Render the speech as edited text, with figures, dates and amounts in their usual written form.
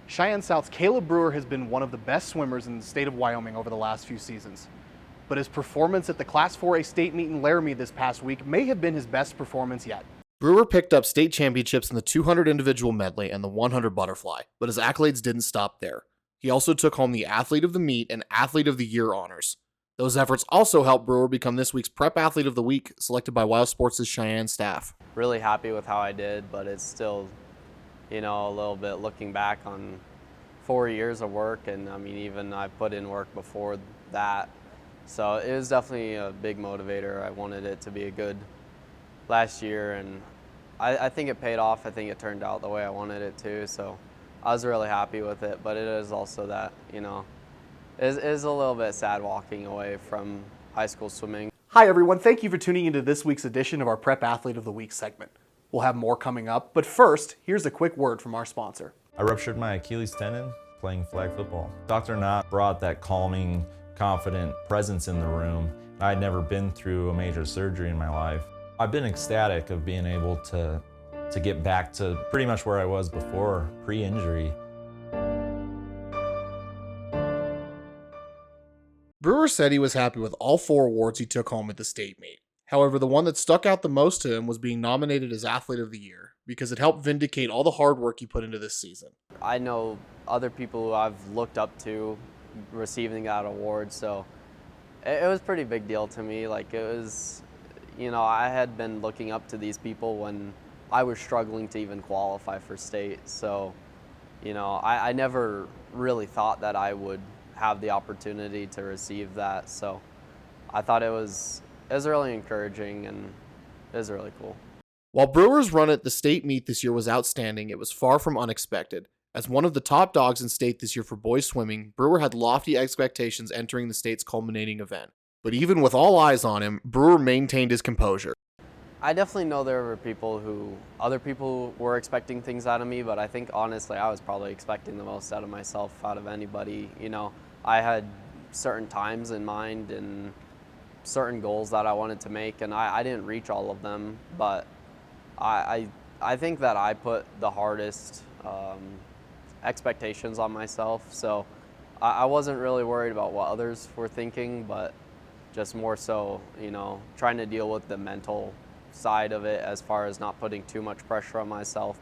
Cheyenne South's Caleb Brewer has been one of the best swimmers in the state of Wyoming over the last few seasons. But his performance at the Class 4A state meet in Laramie this past week may have been his best performance yet. Brewer picked up state championships in the 200 individual medley and the 100 butterfly, but his accolades didn't stop there. He also took home the Athlete of the Meet and Athlete of the Year honors. Those efforts also helped Brewer become this week's Prep Athlete of the Week, selected by WyoSports' Cheyenne staff. Really happy with how I did, but it's still, a little bit looking back on 4 years of work, and even I put in work before that. So it was definitely a big motivator. I wanted it to be a good last year, and I think it paid off. I think it turned out the way I wanted it to, so I was really happy with it. But it is also that, it is a little bit sad walking away from high school swimming. Hi everyone, thank you for tuning into this week's edition of our Prep Athlete of the Week segment. We'll have more coming up, but first, here's a quick word from our sponsor. I ruptured my Achilles tendon playing flag football. Dr. Knott brought that calming, confident presence in the room. I had never been through a major surgery in my life. I've been ecstatic of being able to get back to pretty much where I was before, pre-injury. Brewer said he was happy with all 4 awards he took home at the state meet. However, the one that stuck out the most to him was being nominated as Athlete of the Year, because it helped vindicate all the hard work he put into this season. I know other people who I've looked up to receiving that award, so it was a pretty big deal to me. Like, it was, I had been looking up to these people when I was struggling to even qualify for state. So, I never really thought that I would have the opportunity to receive that. So I thought it was really encouraging, and it was really cool. While Brewer's run at the state meet this year was outstanding, it was far from unexpected. As one of the top dogs in state this year for boys swimming, Brewer had lofty expectations entering the state's culminating event. But even with all eyes on him, Brewer maintained his composure. I definitely know there were other people were expecting things out of me, but I think honestly I was probably expecting the most out of myself out of anybody. I had certain times in mind and certain goals that I wanted to make, and I didn't reach all of them, but I think that I put the hardest expectations on myself, so I wasn't really worried about what others were thinking, but just more so, trying to deal with the mental side of it as far as not putting too much pressure on myself.